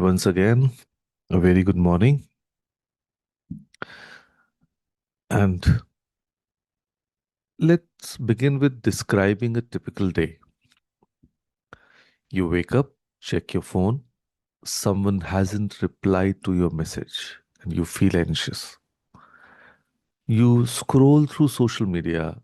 once again, a very good morning. And let's begin with describing a typical day. You wake up, check your phone, someone hasn't replied to your message, and you feel anxious. You scroll through social media,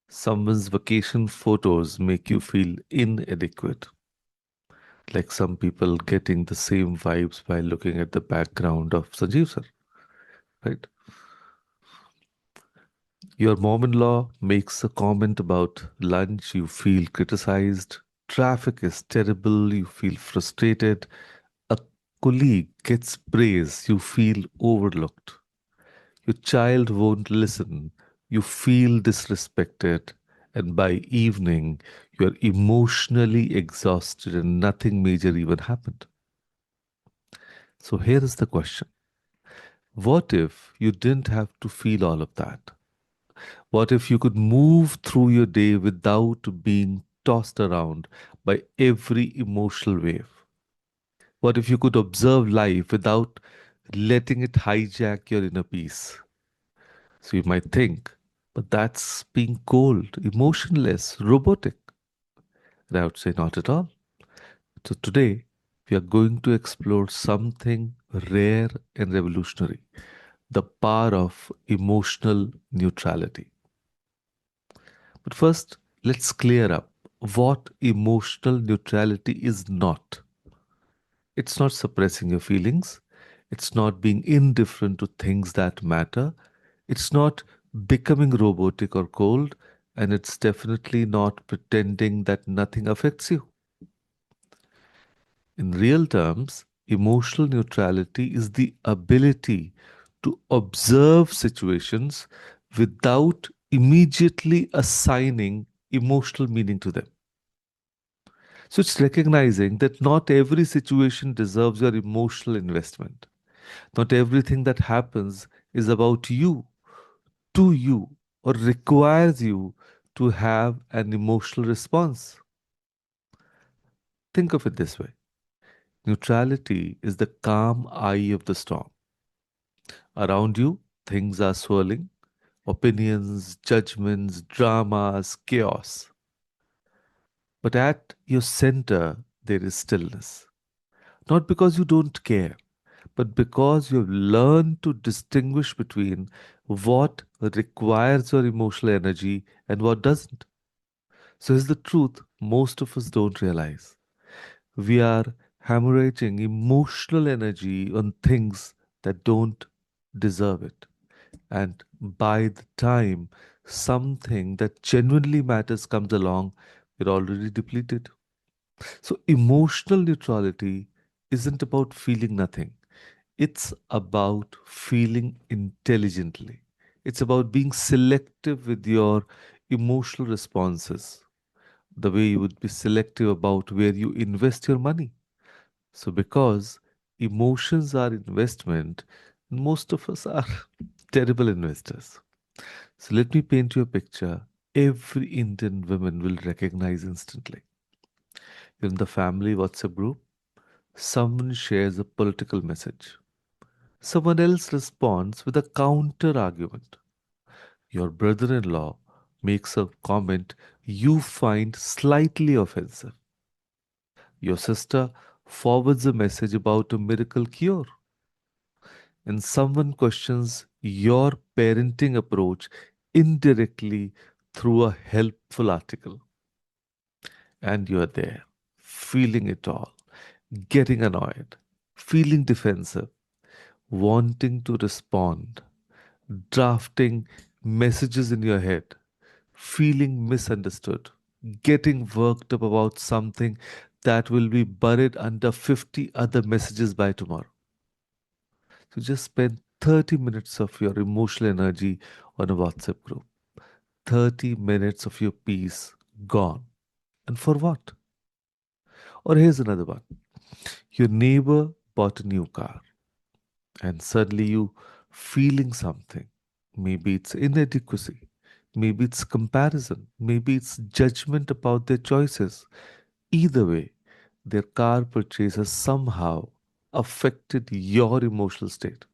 someone's vacation photos make you feel inadequate, like some people getting the same vibes by looking at the background of Sanjeev sir, right? Your mom in law makes a comment about lunch, you feel criticized. Traffic is terrible, you feel frustrated. A colleague gets praise, you feel overlooked. Your child won't listen, you feel disrespected. And by evening, you're emotionally exhausted and nothing major even happened. So here is the question. What if you didn't have to feel all of that? What if you could move through your day without being tossed around by every emotional wave? What if you could observe life without letting it hijack your inner peace? So you might think, but that's being cold, emotionless, robotic. And I would say, not at all. So today, we are going to explore something rare and revolutionary, the power of emotional neutrality. But first, let's clear up what emotional neutrality is not. It's not suppressing your feelings. It's not being indifferent to things that matter. It's not becoming robotic or cold. And it's definitely not pretending that nothing affects you. In real terms, emotional neutrality is the ability to observe situations without immediately assigning emotional meaning to them. So it's recognizing that not every situation deserves your emotional investment. Not everything that happens is about you, to you, or requires you to have an emotional response. Think of it this way: neutrality is the calm eye of the storm. Around you, things are swirling: opinions, judgments, dramas, chaos. But at your center, there is stillness. Not because you don't care, but because you've learned to distinguish between what requires your emotional energy and what doesn't. So here's the truth most of us don't realize. We are hemorrhaging emotional energy on things that don't deserve it. And by the time something that genuinely matters comes along, we're already depleted. So emotional neutrality isn't about feeling nothing. It's about feeling intelligently. It's about being selective with your emotional responses, the way you would be selective about where you invest your money. So, because emotions are investment, most of us are terrible investors. So, let me paint you a picture every Indian woman will recognize instantly. In the family WhatsApp group, someone shares a political message. Someone else responds with a counter argument. Your brother in law makes a comment you find slightly offensive. Your sister forwards a message about a miracle cure. And someone questions your parenting approach indirectly through a helpful article. And you're there, feeling it all, getting annoyed, feeling defensive, wanting to respond, drafting messages in your head, feeling misunderstood, getting worked up about something that will be buried under 50 other messages by tomorrow. So just spend 30 minutes of your emotional energy on a WhatsApp group. 30 minutes of your peace gone. And for what? Or here's another one. Your neighbor bought a new car and suddenly you feeling something. Maybe it's inadequacy. Maybe it's comparison. Maybe it's judgment about their choices. Either way, their car purchase has somehow affected your emotional state,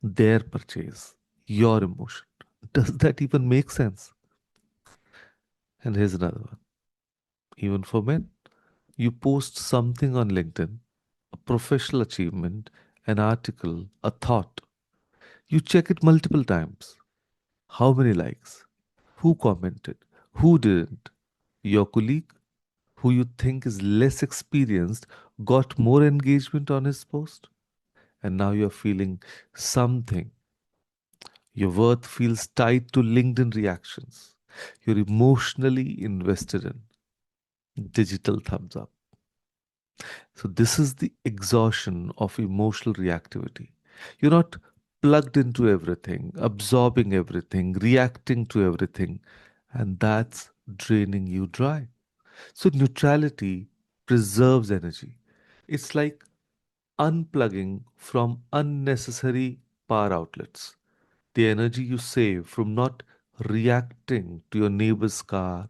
their purchase, your emotion. Does that even make sense? And here's another one. Even for men, you post something on LinkedIn, a professional achievement, an article, a thought. You check it multiple times. How many likes? Who commented? Who didn't? Your colleague, who you think is less experienced, got more engagement on his post. And now you're feeling something. Your worth feels tied to LinkedIn reactions. You're emotionally invested in digital thumbs up. So, this is the exhaustion of emotional reactivity. You're not plugged into everything, absorbing everything, reacting to everything, and that's draining you dry. So, neutrality preserves energy. It's like unplugging from unnecessary power outlets. The energy you save from not reacting to your neighbor's car,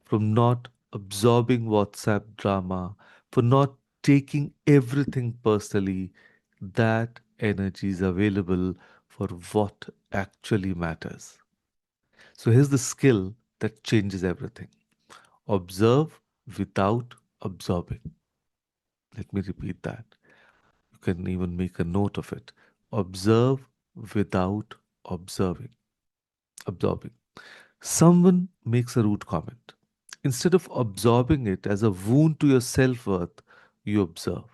from not absorbing WhatsApp drama, for not taking everything personally, that energy is available for what actually matters. So here's the skill that changes everything: observe without absorbing. Let me repeat that. You can even make a note of it. Observe without observing. Absorbing. Someone makes a rude comment. Instead of absorbing it as a wound to your self worth, you observe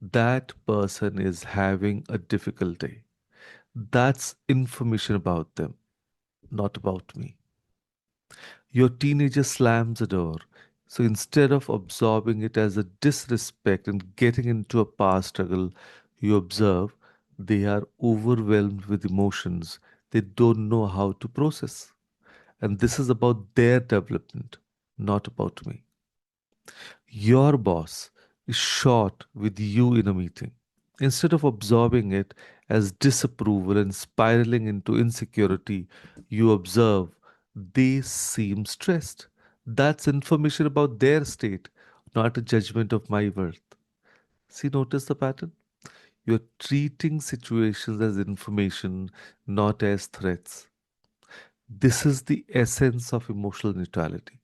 that person is having a difficult day. That's information about them, not about me. Your teenager slams a door. So instead of absorbing it as a disrespect and getting into a power struggle, you observe they are overwhelmed with emotions they don't know how to process. And this is about their development, not about me. Your boss is short with you in a meeting. Instead of absorbing it as disapproval and spiraling into insecurity, you observe they seem stressed. That's information about their state, not a judgment of my worth. See, notice the pattern? You're treating situations as information, not as threats. This is the essence of emotional neutrality.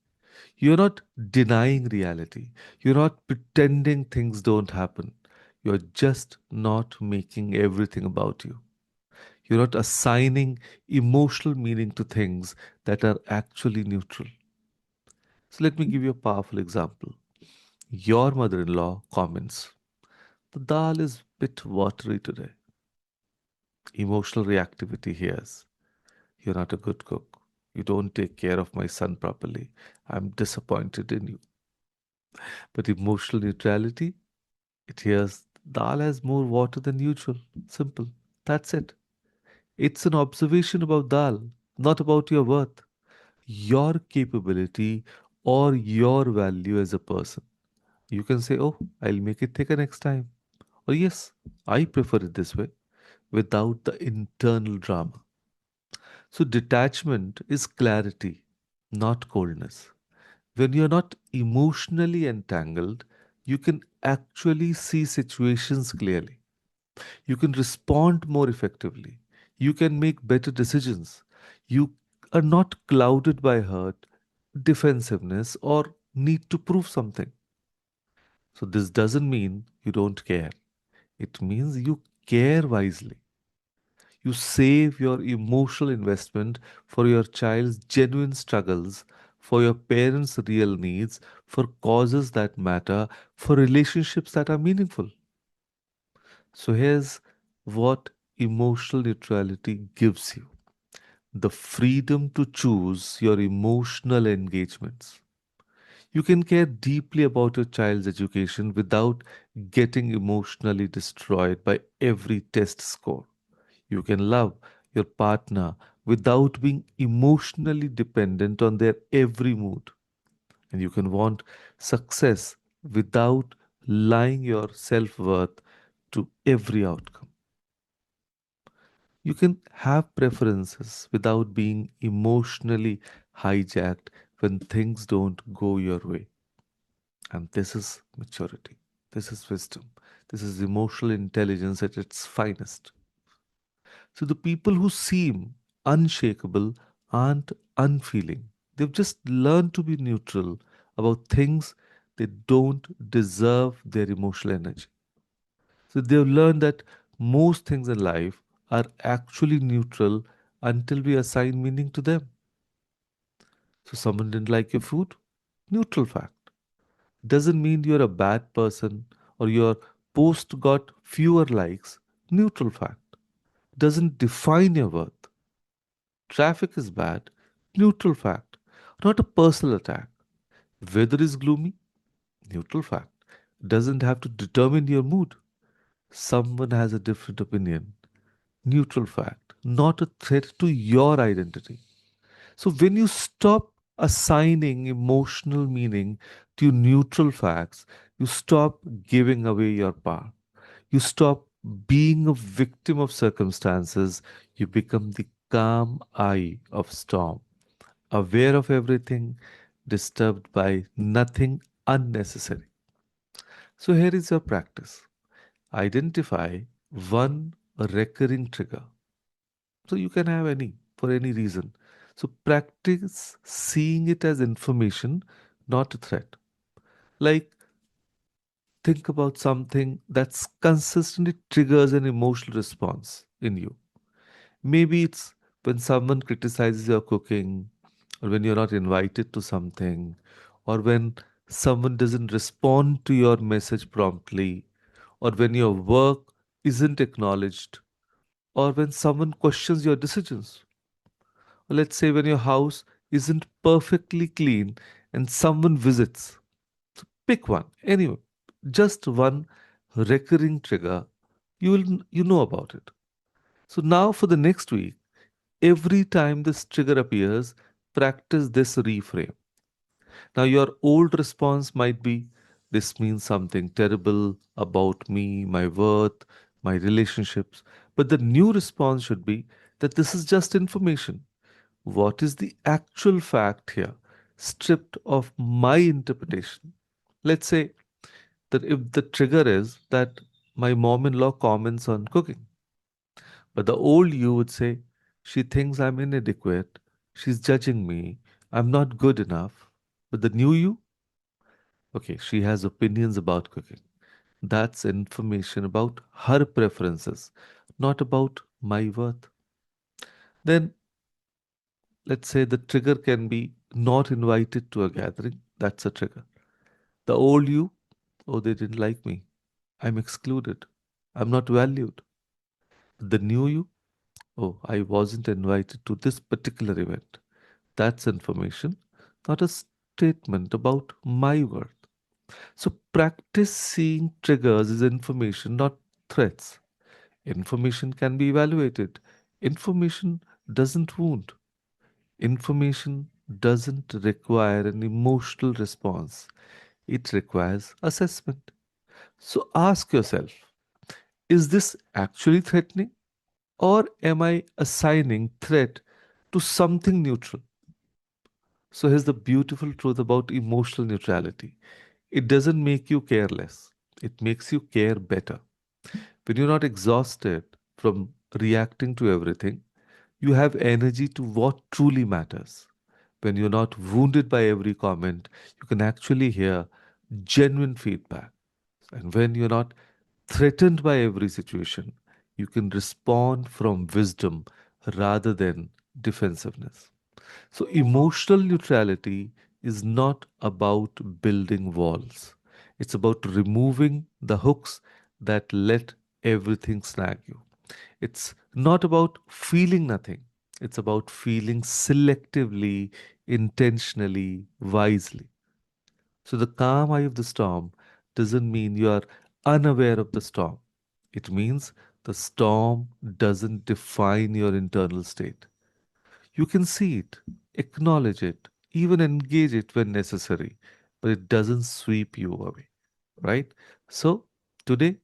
You're not denying reality. You're not pretending things don't happen. You're just not making everything about you. You're not assigning emotional meaning to things that are actually neutral. So let me give you a powerful example. Your mother in law comments, the dal is a bit watery today. Emotional reactivity hears, you're not a good cook. You don't take care of my son properly. I'm disappointed in you. But emotional neutrality, it hears dal has more water than usual. Simple. That's it. It's an observation about dal, not about your worth, your capability, or your value as a person. You can say, oh, I'll make it thicker next time. Or yes, I prefer it this way without the internal drama. So detachment is clarity, not coldness. When you're not emotionally entangled, you can actually see situations clearly. You can respond more effectively. You can make better decisions. You are not clouded by hurt, defensiveness, or need to prove something. So, this doesn't mean you don't care. It means you care wisely. You save your emotional investment for your child's genuine struggles, for your parents' real needs, for causes that matter, for relationships that are meaningful. So, here's what emotional neutrality gives you: the freedom to choose your emotional engagements. You can care deeply about your child's education without getting emotionally destroyed by every test score. You can love your partner without being emotionally dependent on their every mood. And you can want success without lying your self worth to every outcome. You can have preferences without being emotionally hijacked when things don't go your way. And this is maturity. This is wisdom. This is emotional intelligence at its finest. So the people who seem unshakable aren't unfeeling. They've just learned to be neutral about things they don't deserve their emotional energy. So they've learned that most things in life are actually neutral until we assign meaning to them. So someone didn't like your food? Neutral fact. Doesn't mean you're a bad person or your post got fewer likes. Neutral fact. Doesn't define your worth. Traffic is bad. Neutral fact. Not a personal attack. Weather is gloomy. Neutral fact. Doesn't have to determine your mood. Someone has a different opinion. Neutral fact. Not a threat to your identity. So when you stop assigning emotional meaning to neutral facts, you stop giving away your power. You stop being a victim of circumstances. You become the calm eye of storm, aware of everything, disturbed by nothing unnecessary. So here is your practice. Identify one recurring trigger. So you can have any for any reason. So practice seeing it as information, not a threat. Like think about something that's consistently triggers an emotional response in you. Maybe it's when someone criticizes your cooking, or when you're not invited to something, or when someone doesn't respond to your message promptly, or when your work isn't acknowledged, or when someone questions your decisions. Or let's say when your house isn't perfectly clean and someone visits. Pick one, anyway, just one recurring trigger. You know about it. So now for the next week, every time this trigger appears, practice this reframe. Now your old response might be, this means something terrible about me, my worth, my relationships. But the new response should be that this is just information. What is the actual fact here, stripped of my interpretation? Let's say that if the trigger is that my mom in law comments on cooking, but the old you would say, she thinks I'm inadequate, she's judging me, I'm not good enough. But the new you, okay, she has opinions about cooking. That's information about her preferences, not about my worth. Then let's say the trigger can be not invited to a gathering. That's a trigger. The old you, oh, they didn't like me. I'm excluded. I'm not valued. The new you, oh, I wasn't invited to this particular event. That's information, not a statement about my worth. So practice seeing triggers as information, not threats. Information can be evaluated. Information doesn't wound. Information doesn't require an emotional response. It requires assessment. So ask yourself, is this actually threatening? Or am I assigning threat to something neutral? So here's the beautiful truth about emotional neutrality. It doesn't make you care less. It makes you care better. When you're not exhausted from reacting to everything, you have energy to what truly matters. When you're not wounded by every comment, you can actually hear genuine feedback. And when you're not threatened by every situation, you can respond from wisdom rather than defensiveness. So, emotional neutrality is not about building walls, it's about removing the hooks that let everything snag you. It's not about feeling nothing, it's about feeling selectively, intentionally, wisely. So the calm eye of the storm doesn't mean you are unaware of the storm. It means the storm doesn't define your internal state. You can see it, acknowledge it, even engage it when necessary, but it doesn't sweep you away, right? So today,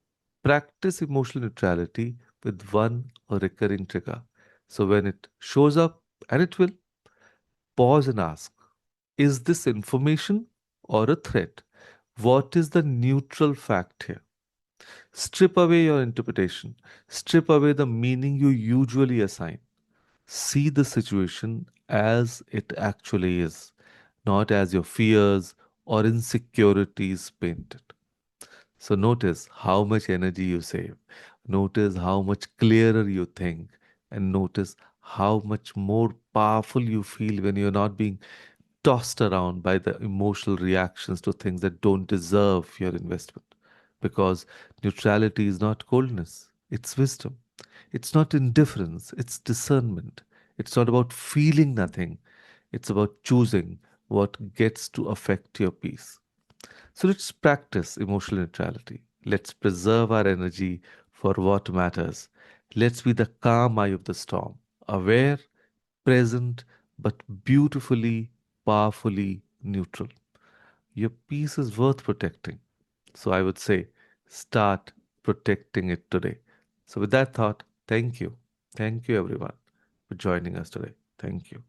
practice emotional neutrality with one recurring trigger. So when it shows up, and it will, pause and ask, is this information or a threat? What is the neutral fact here? Strip away your interpretation, strip away the meaning you usually assign. See the situation as it actually is, not as your fears or insecurities paint it. So notice how much energy you save. Notice how much clearer you think. And notice how much more powerful you feel when you're not being tossed around by the emotional reactions to things that don't deserve your investment. Because neutrality is not coldness, it's wisdom. It's not indifference, it's discernment. It's not about feeling nothing, it's about choosing what gets to affect your peace. So let's practice emotional neutrality. Let's preserve our energy for what matters. Let's be the calm eye of the storm, aware, present, but beautifully, powerfully neutral. Your peace is worth protecting. So I would say start protecting it today. So, with that thought, thank you. Thank you, everyone, for joining us today. Thank you.